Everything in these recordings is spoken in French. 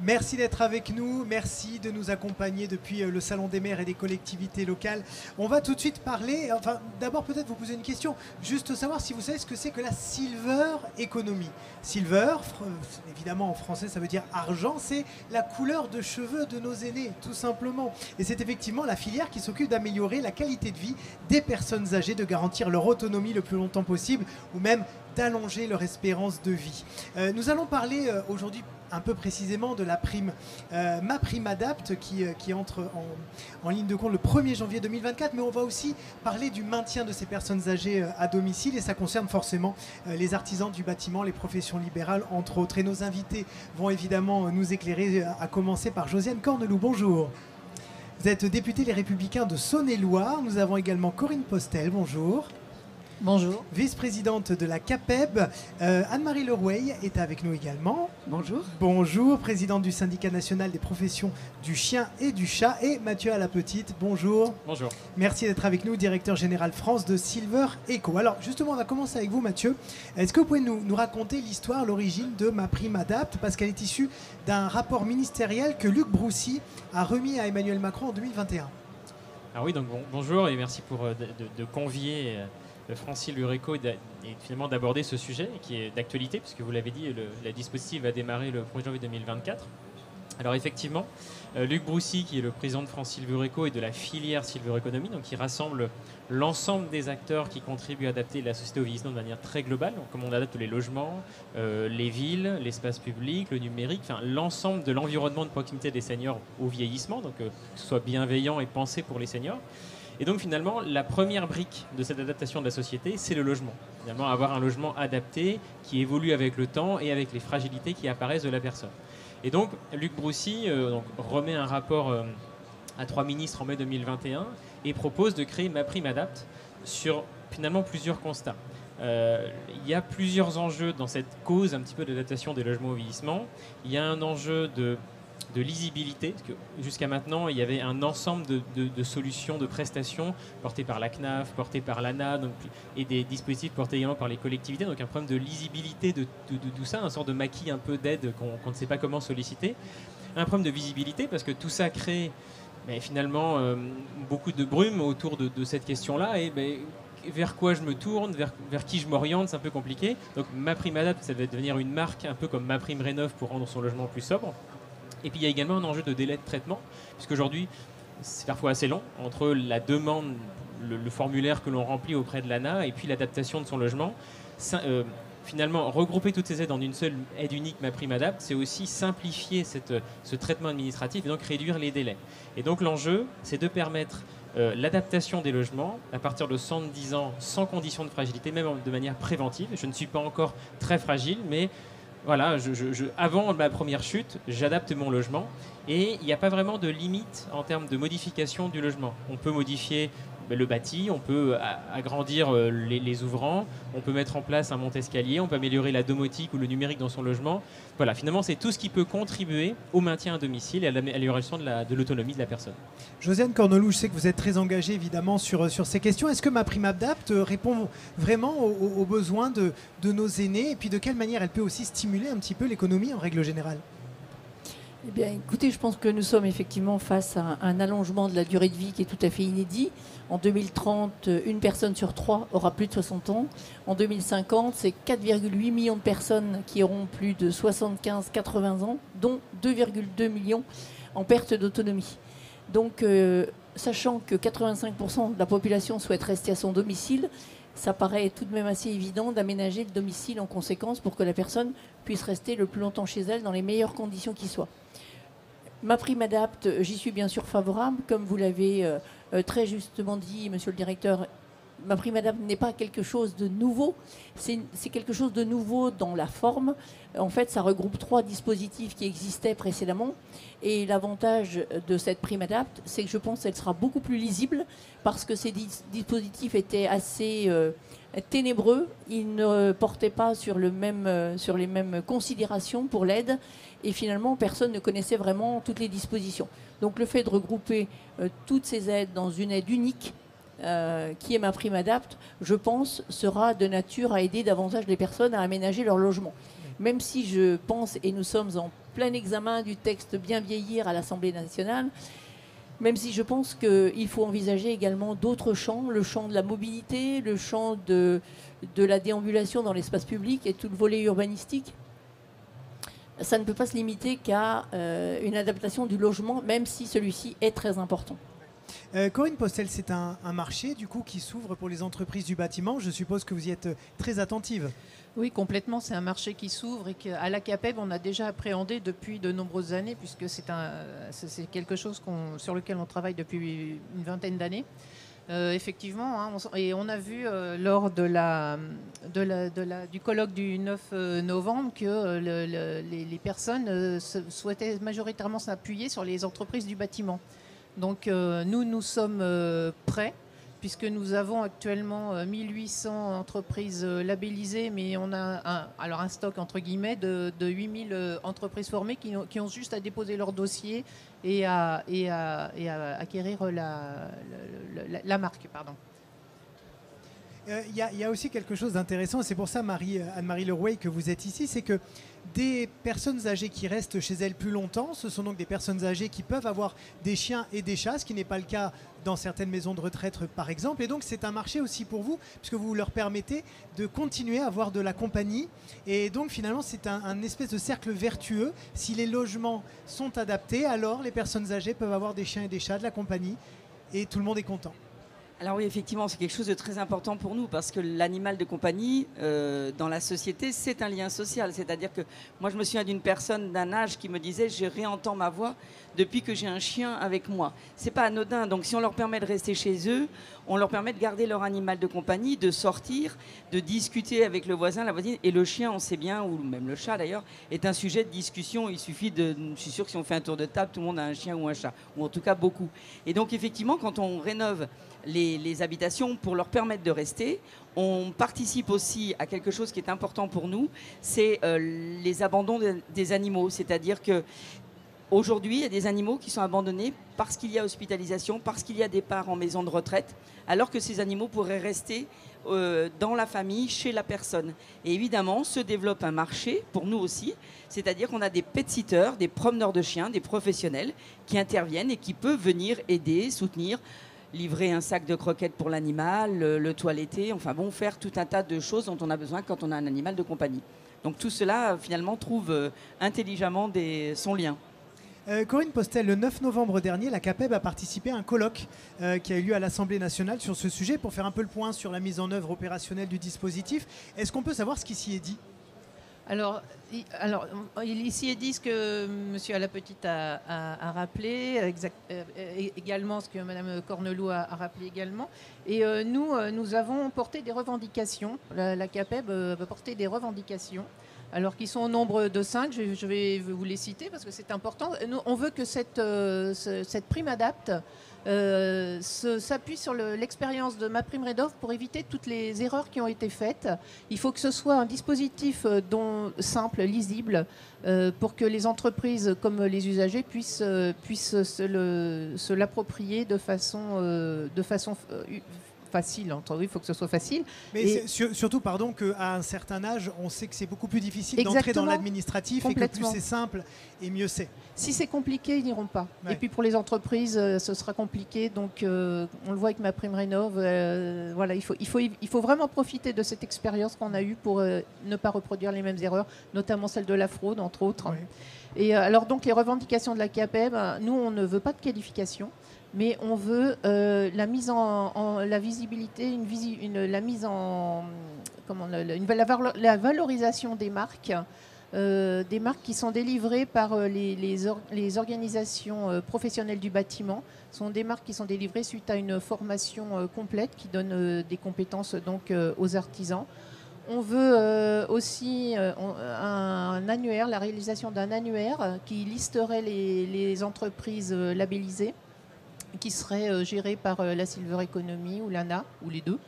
Merci d'être avec nous, merci de nous accompagner depuis le Salon des maires et des collectivités locales. On va tout de suite parler, enfin d'abord peut-être vous poser une question, juste savoir si vous savez ce que c'est que la silver economy. Silver, évidemment en français ça veut dire argent, c'est la couleur de cheveux de nos aînés, tout simplement. Et c'est effectivement la filière qui s'occupe d'améliorer la qualité de vie des personnes âgées, de garantir leur autonomie le plus longtemps possible, ou même d'allonger leur espérance de vie. Nous allons parler aujourd'hui un peu précisément de la prime MaPrimeAdapt qui entre en ligne de compte le 1er janvier 2024, mais on va aussi parler du maintien de ces personnes âgées à domicile et ça concerne forcément les artisans du bâtiment, les professions libérales entre autres. Et nos invités vont évidemment nous éclairer, à commencer par Josiane Corneloup. Bonjour. Vous êtes députée Les Républicains de Saône-et-Loire. Nous avons également Corinne Postel. Bonjour. Bonjour. Vice-présidente de la CAPEB, Anne-Marie Lerouet est avec nous également. Bonjour. Bonjour, présidente du syndicat national des professions du chien et du chat. Et Mathieu Alapetite, bonjour. Bonjour. Merci d'être avec nous, directeur général France de Silver Eco. Alors justement, on va commencer avec vous Mathieu. Est-ce que vous pouvez nous raconter l'histoire, l'origine de MaPrimeAdapt, parce qu'elle est issue d'un rapport ministériel que Luc Broussy a remis à Emmanuel Macron en 2021. Alors oui, donc bonjour et merci pour de convier France Silver Eco et finalement d'aborder ce sujet qui est d'actualité, puisque vous l'avez dit, la dispositif va démarrer le 1er janvier 2024. Alors effectivement, Luc Broussy, qui est le président de France Silver Eco et de la filière Silver Economy, donc qui rassemble l'ensemble des acteurs qui contribuent à adapter la société au vieillissement de manière très globale, donc comme on adapte les logements, les villes, l'espace public, le numérique, enfin l'ensemble de l'environnement de proximité des seniors au vieillissement, donc que ce soit bienveillant et pensé pour les seniors. Et donc finalement, la première brique de cette adaptation de la société, c'est le logement. Finalement, avoir un logement adapté qui évolue avec le temps et avec les fragilités qui apparaissent de la personne. Et donc, Luc Broussy remet un rapport à 3 ministres en mai 2021 et propose de créer MaPrimeAdapt sur finalement plusieurs constats. Il y a plusieurs enjeux dans cette cause un petit peu d'adaptation des logements au vieillissement. Il y a un enjeu de lisibilité, parce que jusqu'à maintenant, il y avait un ensemble de solutions, de prestations portées par la CNAF, portées par l'ANA, et des dispositifs portés également par les collectivités. Donc un problème de lisibilité de tout ça, une sorte de maquis un peu d'aide qu'on ne sait pas comment solliciter. Un problème de visibilité, parce que tout ça crée finalement beaucoup de brume autour de cette question-là. Et vers quoi je me tourne, vers qui je m'oriente, c'est un peu compliqué. Donc MaPrimeAdapt, ça va devenir une marque un peu comme MaPrimeRénov' pour rendre son logement plus sobre. Et puis il y a également un enjeu de délai de traitement, puisqu'aujourd'hui, c'est parfois assez long entre la demande, le formulaire que l'on remplit auprès de l'ANA et puis l'adaptation de son logement. Finalement, regrouper toutes ces aides en une seule aide unique MaPrimeAdapt, c'est aussi simplifier ce traitement administratif et donc réduire les délais. Et donc l'enjeu, c'est de permettre l'adaptation des logements à partir de 110 ans sans condition de fragilité, même de manière préventive. Je ne suis pas encore très fragile, mais voilà, avant ma première chute, j'adapte mon logement et il n'y a pas vraiment de limite en termes de modification du logement. On peut modifier le bâti, on peut agrandir les ouvrants, on peut mettre en place un monte-escalier, on peut améliorer la domotique ou le numérique dans son logement. Voilà, finalement, c'est tout ce qui peut contribuer au maintien à domicile et à l'amélioration de l'autonomie de la personne. Josiane Corneloup, je sais que vous êtes très engagée évidemment sur ces questions. Est-ce que MaPrimeAdapt répond vraiment aux besoins de nos aînés et puis de quelle manière elle peut aussi stimuler un petit peu l'économie en règle générale ? Eh bien, écoutez, je pense que nous sommes effectivement face à un allongement de la durée de vie qui est tout à fait inédit. En 2030, une personne sur 3 aura plus de 60 ans. En 2050, c'est 4,8 millions de personnes qui auront plus de 75-80 ans, dont 2,2 millions en perte d'autonomie. Donc, sachant que 85% de la population souhaite rester à son domicile, ça paraît tout de même assez évident d'aménager le domicile en conséquence pour que la personne puisse rester le plus longtemps chez elle dans les meilleures conditions qui soient. MaPrimeAdapt, j'y suis bien sûr favorable. Comme vous l'avez très justement dit, monsieur le directeur, MaPrimeAdapt n'est pas quelque chose de nouveau. C'est quelque chose de nouveau dans la forme. En fait, ça regroupe 3 dispositifs qui existaient précédemment. Et l'avantage de cette PrimeAdapt, c'est que je pense qu'elle sera beaucoup plus lisible parce que ces dispositifs étaient assez ténébreux. Ils ne portaient pas sur les mêmes considérations pour l'aide. Et finalement, personne ne connaissait vraiment toutes les dispositions. Donc le fait de regrouper toutes ces aides dans une aide unique, qui est MaPrimeAdapt, je pense, sera de nature à aider davantage les personnes à aménager leur logement. Même si je pense, et nous sommes en plein examen du texte bien vieillir à l'Assemblée nationale, même si je pense qu'il faut envisager également d'autres champs, le champ de la mobilité, le champ de la déambulation dans l'espace public et tout le volet urbanistique. Ça ne peut pas se limiter qu'à une adaptation du logement, même si celui-ci est très important. Corinne Postel, c'est un marché du coup qui s'ouvre pour les entreprises du bâtiment. Je suppose que vous y êtes très attentive. Oui, complètement. C'est un marché qui s'ouvre et qu'à la CAPEB, on a déjà appréhendé depuis de nombreuses années, puisque c'est quelque chose sur lequel on travaille depuis une vingtaine d'années. Effectivement, hein, et on a vu lors du colloque du 9 novembre que les personnes souhaitaient majoritairement s'appuyer sur les entreprises du bâtiment. Donc nous sommes prêts, puisque nous avons actuellement 1800 entreprises labellisées, mais on a un stock entre guillemets de 8000 entreprises formées qui ont juste à déposer leur dossier et à acquérir la marque. Pardon. Il y a aussi quelque chose d'intéressant, et c'est pour ça, Anne-Marie Lerouet, que vous êtes ici, c'est que des personnes âgées qui restent chez elles plus longtemps, ce sont donc des personnes âgées qui peuvent avoir des chiens et des chats, ce qui n'est pas le cas dans certaines maisons de retraite, par exemple. Et donc, c'est un marché aussi pour vous, puisque vous leur permettez de continuer à avoir de la compagnie. Et donc, finalement, c'est un espèce de cercle vertueux. Si les logements sont adaptés, alors les personnes âgées peuvent avoir des chiens et des chats, de la compagnie, et tout le monde est content. Alors oui, effectivement, c'est quelque chose de très important pour nous parce que l'animal de compagnie dans la société, c'est un lien social. C'est-à-dire que moi, je me souviens d'une personne d'un âge qui me disait « je réentends ma voix depuis que j'ai un chien avec moi ». C'est pas anodin. Donc si on leur permet de rester chez eux, on leur permet de garder leur animal de compagnie, de sortir, de discuter avec le voisin, la voisine. Et le chien, on sait bien, ou même le chat d'ailleurs, est un sujet de discussion. Il suffit de... Je suis sûr que si on fait un tour de table, tout le monde a un chien ou un chat. Ou en tout cas beaucoup. Et donc effectivement, quand on rénove les habitations pour leur permettre de rester, on participe aussi à quelque chose qui est important pour nous, c'est les abandons des animaux. C'est-à-dire que aujourd'hui, il y a des animaux qui sont abandonnés parce qu'il y a hospitalisation, parce qu'il y a départ en maison de retraite, alors que ces animaux pourraient rester dans la famille, chez la personne. Et évidemment, se développe un marché, pour nous aussi, c'est-à-dire qu'on a des pet-sitters, des promeneurs de chiens, des professionnels qui interviennent et qui peuvent venir aider, soutenir, livrer un sac de croquettes pour l'animal, le toiletter, enfin bon, faire tout un tas de choses dont on a besoin quand on a un animal de compagnie. Donc tout cela, finalement, trouve intelligemment son lien. Corinne Postel, le 9 novembre dernier, la CAPEB a participé à un colloque qui a eu lieu à l'Assemblée nationale sur ce sujet pour faire un peu le point sur la mise en œuvre opérationnelle du dispositif. Est-ce qu'on peut savoir ce qui s'y est dit ? Alors, il s'y est dit ce que M. Alapetite a rappelé, également ce que Mme Cornelou a rappelé également. Et nous avons porté des revendications. La CAPEB va porter des revendications, alors qu'ils sont au nombre de 5. Je vais vous les citer parce que c'est important. Nous, on veut que cette prime adapte s'appuie sur l'expérience de MaPrimeRénov' pour éviter toutes les erreurs qui ont été faites. Il faut que ce soit un dispositif simple, lisible, pour que les entreprises comme les usagers puissent se l'approprier de façon facile. Il faut que ce soit facile. Mais surtout, pardon, qu'à un certain âge, on sait que c'est beaucoup plus difficile d'entrer dans l'administratif et que plus c'est simple et mieux c'est. Si c'est compliqué, ils n'iront pas. Ouais. Et puis pour les entreprises, ce sera compliqué. Donc on le voit avec MaPrimeRénov'. Voilà, il faut vraiment profiter de cette expérience qu'on a eue pour ne pas reproduire les mêmes erreurs, notamment celle de la fraude, entre autres. Ouais. Et alors donc les revendications de la CAPEB, nous on ne veut pas de qualification. Mais on veut la visibilité, la valorisation des marques qui sont délivrées par les organisations professionnelles du bâtiment. Ce sont des marques qui sont délivrées suite à une formation complète qui donne des compétences donc aux artisans. On veut aussi un annuaire, la réalisation d'un annuaire qui listerait les entreprises labellisées, qui serait géré par la Silver Economy ou l'ANA, ou les deux.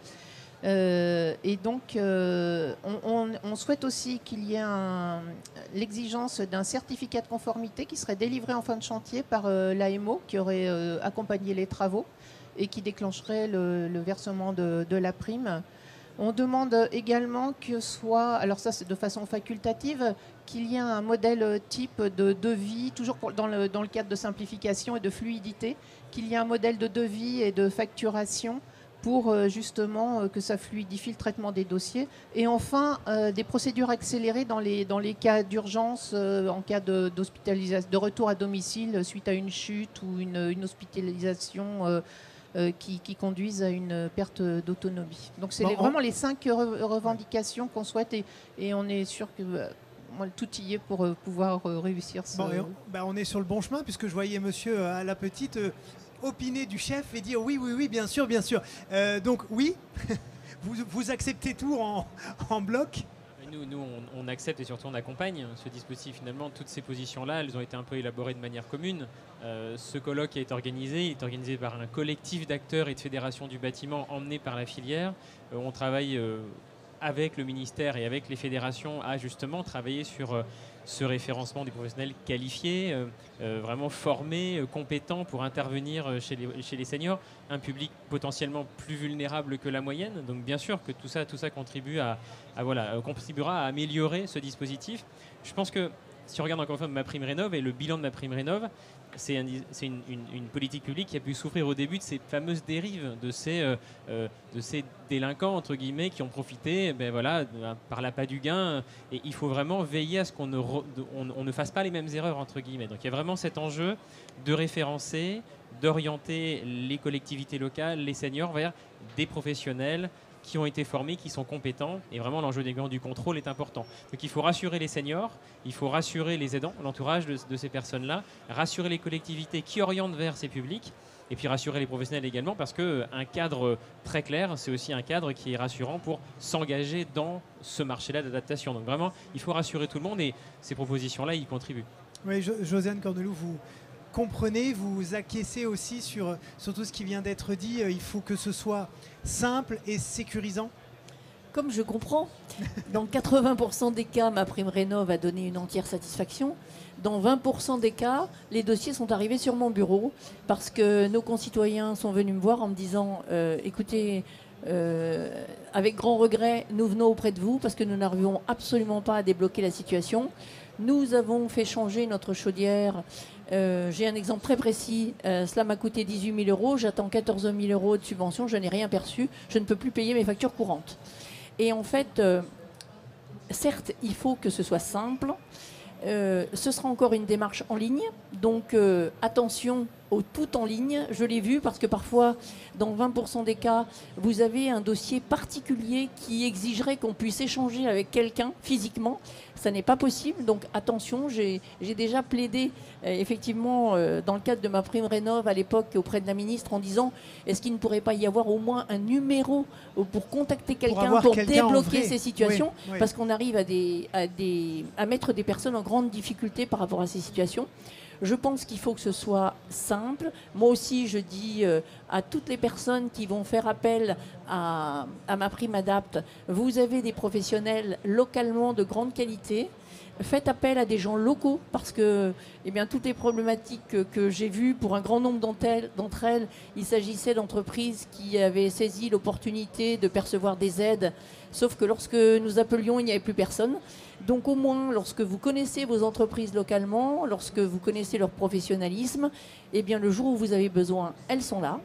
Et donc, on souhaite aussi qu'il y ait l'exigence d'un certificat de conformité qui serait délivré en fin de chantier par l'AMO, qui aurait accompagné les travaux et qui déclencherait le versement de la prime. On demande également que soit, alors ça c'est de façon facultative, qu'il y ait un modèle type de devis, toujours dans le cadre de simplification et de fluidité, qu'il y ait un modèle de devis et de facturation pour justement que ça fluidifie le traitement des dossiers. Et enfin, des procédures accélérées dans les cas d'urgence, en cas d'hospitalisation, de retour à domicile suite à une chute ou une hospitalisation qui conduisent à une perte d'autonomie. Donc c'est vraiment les 5 revendications qu'on souhaite et on est sûr que tout y est pour pouvoir réussir ça. On est sur le bon chemin puisque je voyais monsieur à la petite opiner du chef et dire oui, bien sûr. Donc oui, vous acceptez tout en bloc. Nous, on accepte et surtout on accompagne ce dispositif. Finalement, toutes ces positions-là, elles ont été un peu élaborées de manière commune. Ce colloque qui est organisé, il est organisé par un collectif d'acteurs et de fédérations du bâtiment emmenés par la filière. On travaille avec le ministère et avec les fédérations à justement travailler sur ce référencement des professionnels qualifiés, vraiment formés, compétents pour intervenir chez les seniors, un public potentiellement plus vulnérable que la moyenne. Donc bien sûr que tout ça contribuera à améliorer ce dispositif. Je pense que si on regarde encore une fois MaPrimeRénov' et le bilan de MaPrimeRénov', c'est une politique publique qui a pu souffrir au début de ces fameuses dérives, de ces délinquants, entre guillemets, qui ont profité par l'appât du gain. Et il faut vraiment veiller à ce qu'on ne fasse pas les mêmes erreurs, entre guillemets. Donc il y a vraiment cet enjeu de référencer, d'orienter les collectivités locales, les seniors vers des professionnels qui ont été formés, qui sont compétents. Et vraiment, l'enjeu du contrôle est important. Donc il faut rassurer les seniors, il faut rassurer les aidants, l'entourage de ces personnes-là, rassurer les collectivités qui orientent vers ces publics, et puis rassurer les professionnels également, parce qu'un cadre très clair, c'est aussi un cadre qui est rassurant pour s'engager dans ce marché-là d'adaptation. Donc vraiment, il faut rassurer tout le monde, et ces propositions-là y contribuent. Oui, Josiane Corneloup, vous comprenez, vous acquiescez aussi sur tout ce qui vient d'être dit. Il faut que ce soit simple et sécurisant. Comme je comprends, dans 80% des cas, MaPrimeRénov' a donné une entière satisfaction. Dans 20% des cas, les dossiers sont arrivés sur mon bureau parce que nos concitoyens sont venus me voir en me disant écoutez, avec grand regret, nous venons auprès de vous parce que nous n'arrivons absolument pas à débloquer la situation. Nous avons fait changer notre chaudière. J'ai un exemple très précis. Cela m'a coûté 18 000 euros. J'attends 14 000 euros de subvention. Je n'ai rien perçu. Je ne peux plus payer mes factures courantes. Et en fait, certes, il faut que ce soit simple. Ce sera encore une démarche en ligne. Donc, attention au tout en ligne. Je l'ai vu parce que parfois, dans 20% des cas, vous avez un dossier particulier qui exigerait qu'on puisse échanger avec quelqu'un physiquement. Ça n'est pas possible. Donc, attention, j'ai déjà plaidé effectivement dans le cadre de MaPrimeRénov' à l'époque auprès de la ministre en disant est-ce qu'il ne pourrait pas y avoir au moins un numéro pour contacter quelqu'un pour débloquer ces situations, oui. Parce qu'on arrive à mettre des personnes en grande difficulté par rapport à ces situations. Je pense qu'il faut que ce soit simple. Moi aussi, je dis à toutes les personnes qui vont faire appel à MaPrimeAdapt, vous avez des professionnels localement de grande qualité. Faites appel à des gens locaux parce que toutes les problématiques que j'ai vues, pour un grand nombre d'entre elles, il s'agissait d'entreprises qui avaient saisi l'opportunité de percevoir des aides, sauf que lorsque nous appelions, il n'y avait plus personne. Donc au moins, lorsque vous connaissez vos entreprises localement, lorsque vous connaissez leur professionnalisme, le jour où vous avez besoin, elles sont là.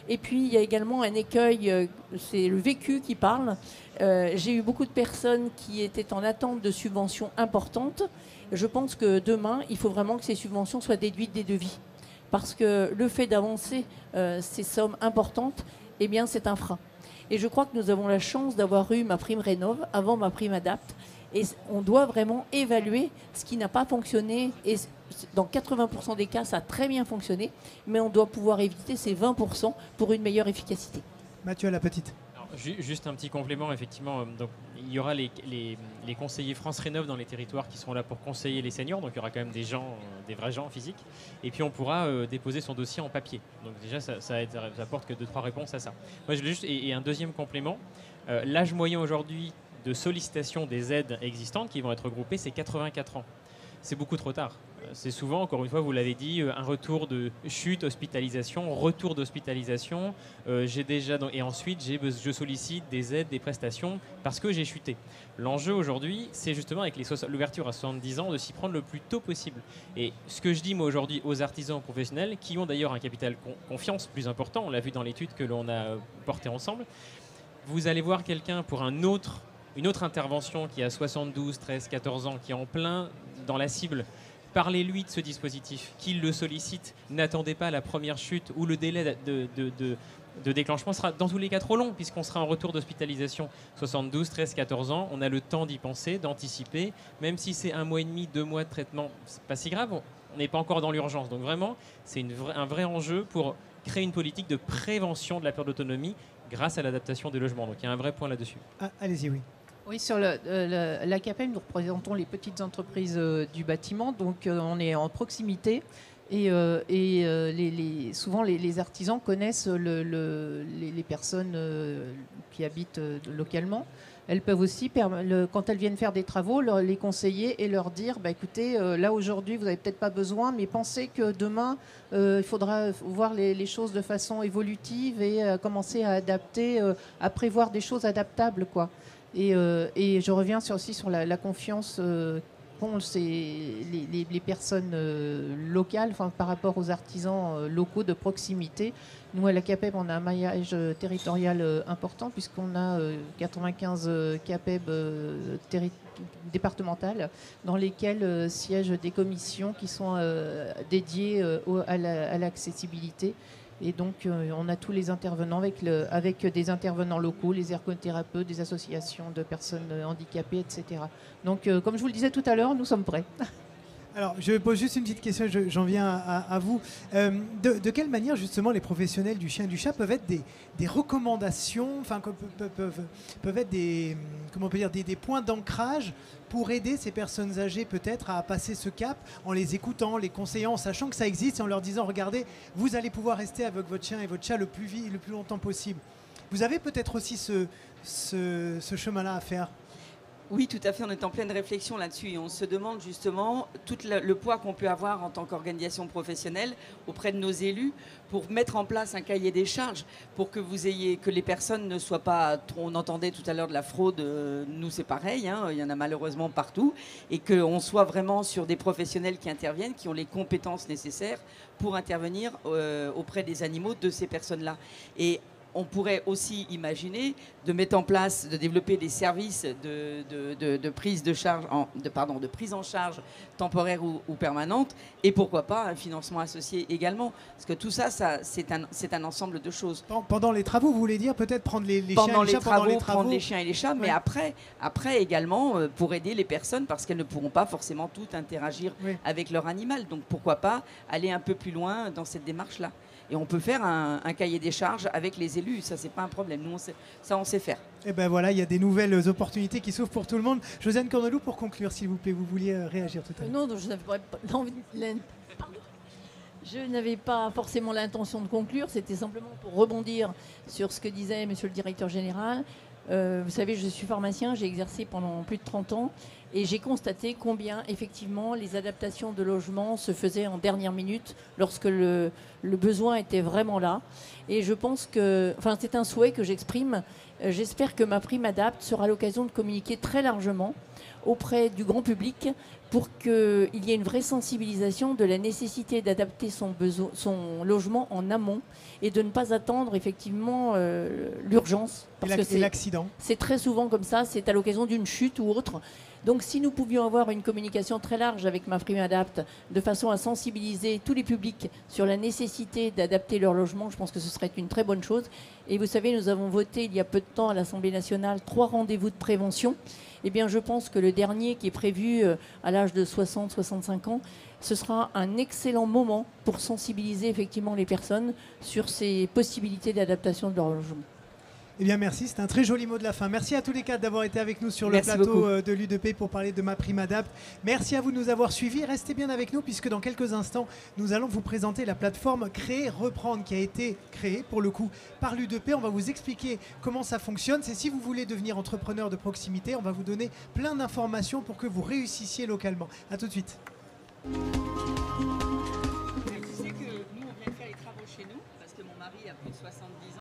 Et puis, il y a également un écueil, c'est le vécu qui parle. J'ai eu beaucoup de personnes qui étaient en attente de subventions importantes. Je pense que demain, il faut vraiment que ces subventions soient déduites des devis. Parce que le fait d'avancer ces sommes importantes, c'est un frein. Et je crois que nous avons la chance d'avoir eu MaPrimeRénov' avant MaPrimeAdapt. Et on doit vraiment évaluer ce qui n'a pas fonctionné. Et dans 80% des cas, ça a très bien fonctionné. Mais on doit pouvoir éviter ces 20% pour une meilleure efficacité. Mathieu, à la petite. Alors, juste un petit complément, effectivement. Donc, il y aura les conseillers France Rénov' dans les territoires qui seront là pour conseiller les seniors. Donc il y aura quand même des vrais gens physiques. Et puis on pourra déposer son dossier en papier. Donc déjà, ça apporte que 2-3 réponses à ça. Moi, et un deuxième complément. L'âge moyen aujourd'hui de sollicitation des aides existantes qui vont être regroupées, c'est 84 ans. C'est beaucoup trop tard. c'est souvent, encore une fois, vous l'avez dit, un retour de chute, hospitalisation, retour d'hospitalisation. Et ensuite, je sollicite des aides, des prestations parce que j'ai chuté. L'enjeu aujourd'hui, c'est justement avec l'ouverture à 70 ans de s'y prendre le plus tôt possible. Et ce que je dis moi aujourd'hui aux artisans professionnels, qui ont d'ailleurs un capital confiance plus important, on l'a vu dans l'étude que l'on a portée ensemble, vous allez voir quelqu'un pour une autre intervention qui a 72, 13, 14 ans, qui est en plein dans la cible. Parlez-lui de ce dispositif, qu'il le sollicite. N'attendez pas la première chute où le délai de déclenchement sera dans tous les cas trop long, puisqu'on sera en retour d'hospitalisation. 72, 13, 14 ans, on a le temps d'y penser, d'anticiper. Même si c'est 1 mois et demi, 2 mois de traitement, c'est pas si grave, on n'est pas encore dans l'urgence. Donc vraiment, c'est un vrai enjeu pour créer une politique de prévention de la perte d'autonomie grâce à l'adaptation des logements. Donc il y a un vrai point là-dessus. Ah, allez-y, oui. Oui, sur l'ACAPEM, nous représentons les petites entreprises du bâtiment, donc on est en proximité et souvent les artisans connaissent les personnes qui habitent localement. Elles peuvent aussi, quand elles viennent faire des travaux, les conseiller et leur dire écoutez, là aujourd'hui vous n'avez peut-être pas besoin, mais pensez que demain il faudra voir les choses de façon évolutive et commencer à adapter, à prévoir des choses adaptables, quoi. Et je reviens aussi sur la confiance qu'ont les personnes locales par rapport aux artisans locaux de proximité. Nous, à la CAPEB, on a un maillage territorial important puisqu'on a 95 CAPEB départementales dans lesquelles siègent des commissions qui sont dédiées à l'accessibilité. Et donc, on a tous les intervenants avec des intervenants locaux, les ergothérapeutes, des associations de personnes handicapées, etc. Donc, comme je vous le disais tout à l'heure, nous sommes prêts. Alors, je pose juste une petite question, j'en viens à vous. De quelle manière, justement, les professionnels du chien et du chat peuvent être des recommandations, enfin, peuvent être des points d'ancrage pour aider ces personnes âgées peut-être à passer ce cap en les écoutant, les conseillant, en sachant que ça existe et en leur disant regardez, vous allez pouvoir rester avec votre chien et votre chat le plus longtemps possible. Vous avez peut-être aussi ce chemin-là à faire. Oui, tout à fait, on est en pleine réflexion là-dessus et on se demande justement tout le poids qu'on peut avoir en tant qu'organisation professionnelle auprès de nos élus pour mettre en place un cahier des charges pour que les personnes ne soient pas trop, on entendait tout à l'heure de la fraude, nous c'est pareil, il y en a malheureusement partout, et qu'on soit vraiment sur des professionnels qui interviennent, qui ont les compétences nécessaires pour intervenir auprès des animaux de ces personnes-là. Et on pourrait aussi imaginer de mettre en place, de développer des services de prise en charge temporaire ou permanente, et pourquoi pas un financement associé également. Parce que tout ça, c'est un ensemble de choses. Pendant les travaux, vous voulez dire peut-être prendre les chiens et les chats pendant les travaux, prendre les chiens et les chats, ouais. Mais après également pour aider les personnes parce qu'elles ne pourront pas forcément toutes interagir avec leur animal. Donc pourquoi pas aller un peu plus loin dans cette démarche-là. Et on peut faire un cahier des charges avec les élus, ça c'est pas un problème, nous on sait faire. Et ben voilà, il y a des nouvelles opportunités qui s'ouvrent pour tout le monde. Josiane Cornelou, pour conclure s'il vous plaît, vous vouliez réagir tout à l'heure. Non, je n'avais pas envie je n'avais pas forcément l'intention de conclure, c'était simplement pour rebondir sur ce que disait monsieur le directeur général. Vous savez, je suis pharmacien, j'ai exercé pendant plus de 30 ans et j'ai constaté combien, effectivement, les adaptations de logements se faisaient en dernière minute lorsque le besoin était vraiment là. Et je pense que, enfin, c'est un souhait que j'exprime. J'espère que ma prime Adapt sera l'occasion de communiquer très largement auprès du grand public pour qu'il y ait une vraie sensibilisation de la nécessité d'adapter son logement en amont et de ne pas attendre effectivement l'urgence. Et l'accident. C'est très souvent comme ça, c'est à l'occasion d'une chute ou autre. Donc si nous pouvions avoir une communication très large avec ma prime Adapt, de façon à sensibiliser tous les publics sur la nécessité d'adapter leur logement, je pense que ce serait une très bonne chose. Et vous savez, nous avons voté il y a peu de temps à l'Assemblée nationale 3 rendez-vous de prévention. Eh bien, je pense que le dernier qui est prévu à l'âge de 60-65 ans, ce sera un excellent moment pour sensibiliser effectivement les personnes sur ces possibilités d'adaptation de leur logement. Eh bien, merci. C'est un très joli mot de la fin. Merci à tous les 4 d'avoir été avec nous sur le plateau de l'UDP pour parler de ma prime Adapt. Merci à vous de nous avoir suivis. Restez bien avec nous puisque dans quelques instants, nous allons vous présenter la plateforme Créer, Reprendre qui a été créée pour le coup par l'UDP. On va vous expliquer comment ça fonctionne. C'est si vous voulez devenir entrepreneur de proximité, on va vous donner plein d'informations pour que vous réussissiez localement. À tout de suite. Tu sais que nous, on vient de faire les travaux chez nous, parce que mon mari a plus de 70 ans.